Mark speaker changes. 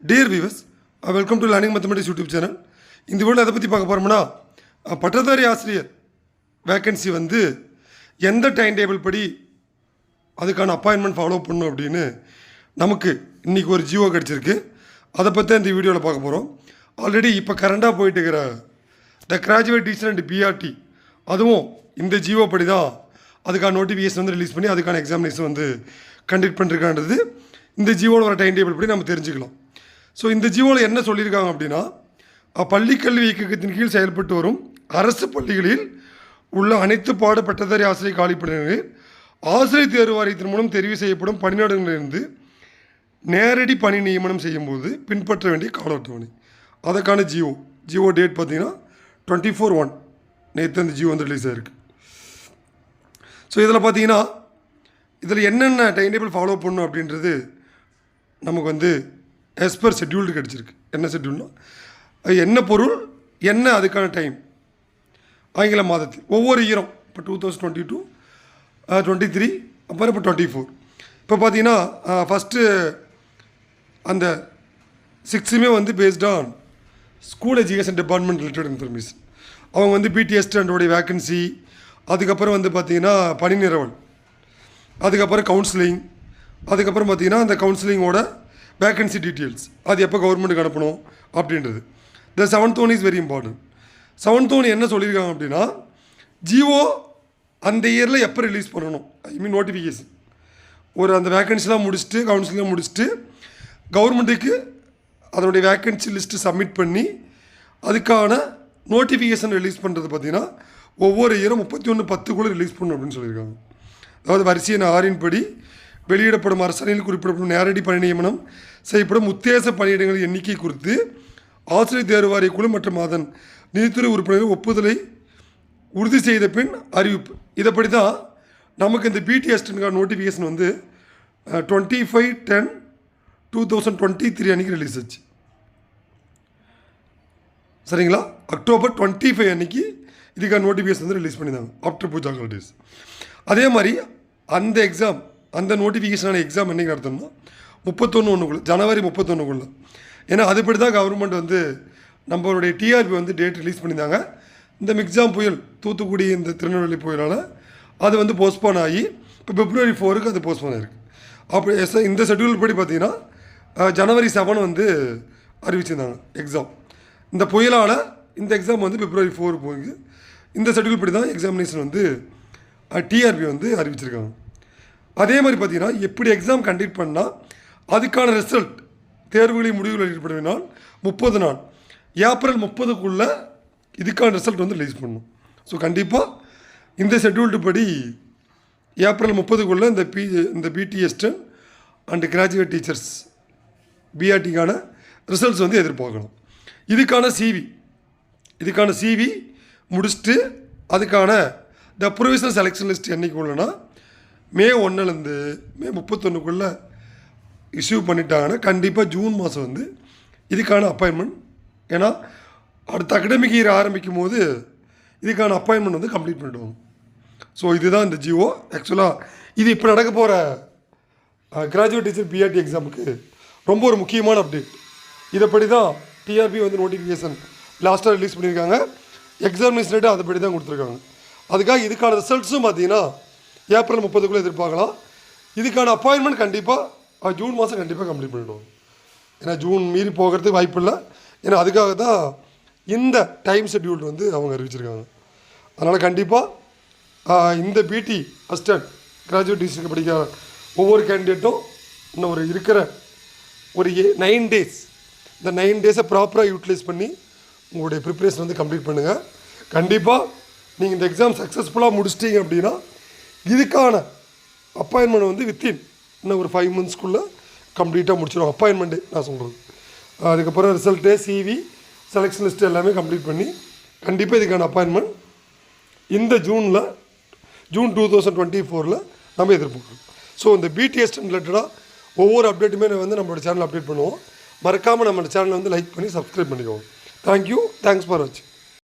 Speaker 1: Dear viewers, welcome to Learning Mathematics YouTube channel. இந்த வீடியோவில் எதை பற்றி பார்க்க போகிறோம்னா பட்டதாரி ஆசிரியர் வேக்கன்சி வந்து எந்த டைம் டேபிள் படி அதுக்கான அப்பாயின்மெண்ட் ஃபாலோ பண்ணணும் அப்படின்னு நமக்கு இன்றைக்கி ஒரு ஜியோ கிடச்சிருக்கு. அதை பற்றி இந்த வீடியோவில் பார்க்க போகிறோம். ஆல்ரெடி இப்போ கரண்டாக போயிட்டு இருக்கிற த கிராஜுவேட் டீச்சர் அண்ட் பிஆர்டி அதுவும் இந்த ஜியோ படி தான் அதுக்கான நோட்டிஃபிகேஷன் வந்து ரிலீஸ் பண்ணி அதுக்கான எக்ஸாமினேஷன் வந்து கண்டக்ட் பண்ணிருக்கான்றது இந்த ஜியோவில் வர டைம் டேபிள் படி நம்ம தெரிஞ்சுக்கலாம். ஸோ இந்த ஜியோவில் என்ன சொல்லியிருக்காங்க அப்படின்னா, பள்ளிக்கல்வி இயக்கத்தின் கீழ் செயல்பட்டு வரும் அரசு பள்ளிகளில் உள்ள அனைத்து பாட பட்டதாரி ஆசிரியர் காலிப்பணிகளில் ஆசிரியர் தேர்வு வாரியத்தின் மூலம் தெரிவு செய்யப்படும் பணியிடங்களிலிருந்து நேரடி பணி நியமனம் செய்யும்போது பின்பற்ற வேண்டிய கால அட்டவணை, அதுக்கான ஜியோ டேட் பார்த்தீங்கன்னா 24/1 நேற்று அந்த ஜியோ வந்து ரிலீஸ் ஆகிருக்கு. ஸோ இதில் பார்த்தீங்கன்னா இதில் என்னென்ன டைம் டேபிள் ஃபாலோ பண்ணணும் அப்படின்றது நமக்கு வந்து எஸ் பர் ஷெட்யூல்டு கிடச்சிருக்கு. என்ன ஷெட்யூல்னா என்ன பொருள் என்ன அதுக்கான டைம் ஆங்கில மாதத்தில் ஒவ்வொரு இயரும் இப்போ 2022, 23 அப்புறம் இப்போ 24. இப்போ பார்த்தீங்கன்னா ஃபஸ்ட்டு அந்த 6மே வந்து based on school education department related information. அவங்க வந்து பிடிஎஸ் ஸ்டாண்டோடைய வேக்கன்சி, அதுக்கப்புறம் வந்து பார்த்திங்கன்னா பணி நிரவல், அதுக்கப்புறம் கவுன்சிலிங், அதுக்கப்புறம் பார்த்திங்கன்னா அந்த கவுன்சிலிங்கோட வேக்கன்சி டீட்டெயில்ஸ் அது எப்போ கவர்மெண்ட்டுக்கு அனுப்பணும் அப்படின்றது. த 7th one is very important. 7th one என்ன சொல்லியிருக்காங்க அப்படின்னா, ஜிஓ அந்த இயரில் எப்போ ரிலீஸ் பண்ணணும், நோட்டிஃபிகேஷன் ஒரு அந்த வேக்கன்சிலாம் முடிச்சுட்டு கவுன்சிலிங்லாம் முடிச்சுட்டு கவர்மெண்ட்டுக்கு அதனுடைய வேக்கன்சி லிஸ்ட்டு சப்மிட் பண்ணி அதுக்கான நோட்டிஃபிகேஷன் ரிலீஸ் பண்ணுறது பார்த்திங்கன்னா ஒவ்வொரு இயரும் 31/10 ரிலீஸ் பண்ணணும் அப்படின்னு சொல்லியிருக்காங்க. அதாவது வரிசையின் 6 படி வெளியிடப்படும் அரசாணையில் குறிப்பிடப்படும் நேரடி பணி நியமனம் செய்யப்படும் உத்தேச பணியிடங்களின் எண்ணிக்கை குறித்து ஆசிரியர் தேர்வு வாரிய குழு மற்றும் அதன் நிதித்துறை உறுப்பினர்கள் ஒப்புதலை உறுதி செய்த பின் அறிவிப்பு. இதைப்படி தான் நமக்கு இந்த பிடிஎஸ்டின்கான நோட்டிஃபிகேஷன் வந்து 25/10/2023 அன்றைக்கி ரிலீஸ் ஆச்சு. சரிங்களா? October 25 அன்றைக்கி இதுக்கான நோட்டிஃபிகேஷன் வந்து ரிலீஸ் பண்ணியிருந்தாங்க ஆஃப்டர் பூஜா ஹாலிடேஸ். அதே மாதிரி அந்த எக்ஸாம் அந்த நோட்டிஃபிகேஷனான எக்ஸாம் என்றைக்கு நடத்தணும்னா 31/1 ஜனவரி 31. ஏன்னா அதுபடி தான் கவர்மெண்ட் வந்து நம்மளுடைய டிஆர்பி வந்து டேட் ரிலீஸ் பண்ணியிருந்தாங்க. இந்த மிக்ஜாம் புயல் தூத்துக்குடி இந்த திருநெல்வேலி புயலால் அது வந்து போஸ்ட்போன் ஆகி இப்போ February 4 அது போஸ்ட்போன் ஆகிருக்கு. அப்படி இந்த ஷெட்யூல் படி பார்த்திங்கன்னா January 7 வந்து அறிவிச்சிருந்தாங்க எக்ஸாம். இந்த புயலால் இந்த எக்ஸாம் வந்து February 4 போகுது. இந்த ஷெட்யூல் படி தான் எக்ஸாமினேஷன் வந்து டிஆர்பி வந்து அறிவிச்சிருக்காங்க. அதே மாதிரி பார்த்திங்கன்னா எப்படி எக்ஸாம் கண்டக்ட் பண்ணால் அதுக்கான ரிசல்ட் தேர்வுகளின் முடிவுகள் வெளியிடப்படுவினால் 30 நாள் ஏப்ரல் 30க்குள்ளே இதுக்கான ரிசல்ட் வந்து ரிலீஸ் பண்ணணும். ஸோ கண்டிப்பாக இந்த ஷெட்யூல்டு படி ஏப்ரல் 30க்குள்ளே இந்த பிடிஎஸ்டன் அண்ட் கிராஜுவேட் டீச்சர்ஸ் பிஆர்டிக்கான ரிசல்ட்ஸ் வந்து எதிர்பார்க்கணும். இதுக்கான சிவி முடிச்சுட்டு அதுக்கான த ப்ரொவிஷனல் செலெக்ஷன் லிஸ்ட் என்றைக்கு உள்ளனா May 1 May 31 இஷ்யூ பண்ணிட்டாங்கன்னா கண்டிப்பாக ஜூன் மாதம் வந்து இதுக்கான அப்பாயின்மெண்ட், ஏன்னா அடுத்த அகடமிக் இயர் ஆரம்பிக்கும் போது இதுக்கான அப்பாயின்மெண்ட் வந்து கம்ப்ளீட் பண்ணிவிடுவாங்க. ஸோ இதுதான் இந்த ஜிஓ. ஆக்சுவலாக இது இப்போ நடக்க போகிற கிராஜுவேட் டீச்சர் பிஆர்டி எக்ஸாமுக்கு ரொம்ப ஒரு முக்கியமான அப்டேட். இதைப்படி தான் டிஆர்பி வந்து நோட்டிஃபிகேஷன் லாஸ்ட்டாக ரிலீஸ் பண்ணியிருக்காங்க. எக்ஸாமினேஷன் டேட்டு அதைப்படி தான் கொடுத்துருக்காங்க. அதுக்காக இதுக்கான ரிசல்ட்ஸும் பார்த்தீங்கன்னா ஏப்ரல் 30 எதிர்பார்க்கலாம். இதுக்கான அப்பாயின்மெண்ட் கண்டிப்பாக ஜூன் மாதம் கண்டிப்பாக கம்ப்ளீட் பண்ணிவிடுவோம். ஏன்னா ஜூன் மீறி போகிறதுக்கு வாய்ப்பு இல்லை. ஏன்னா அதுக்காக தான் இந்த டைம் ஷெட்யூல் வந்து அவங்க அறிவிச்சிருக்காங்க. அதனால் கண்டிப்பாக இந்த பிடி அசிஸ்டன்ட் கிராஜுவேட் டீச்சருக்கு படிக்கிற ஒவ்வொரு கேண்டிடேட்டும் இன்னும் இருக்கிற ஒரு 9 days இந்த 9 days ப்ராப்பராக யூட்டிலைஸ் பண்ணி உங்களுடைய ப்ரிப்ரேஷன் வந்து கம்ப்ளீட் பண்ணுங்கள். கண்டிப்பாக நீங்கள் இந்த எக்ஸாம் சக்ஸஸ்ஃபுல்லாக முடிச்சிட்டிங்க அப்படின்னா இதுக்கான அப்பாயின்மெண்ட் வந்து இன்னும் ஒரு 5 monthsக்குள்ளே கம்ப்ளீட்டாக முடிச்சிடும் அப்பாயின்மெண்ட்டு நான் சொல்கிறது. அதுக்கப்புறம் ரிசல்ட்டு சிவி செலெக்ஷன் லிஸ்ட்டு எல்லாமே கம்ப்ளீட் பண்ணி கண்டிப்பாக இதுக்கான அப்பாயின்மெண்ட் இந்த ஜூன் 2024 நம்ம எதிர்பார்க்கணும். ஸோ இந்த பிடிஎஸ் ரிலேட்டடாக ஒவ்வொரு அப்டேட்டுமே வந்து நம்மளோட சேனல் அப்டேட் பண்ணுவோம். மறக்காமல் நம்மளோட சேனலை வந்து லைக் பண்ணி சப்ஸ்கிரைப் பண்ணிக்குவோம். தேங்க்யூ. தேங்க்ஸ் ஃபார் வாட்சிங்.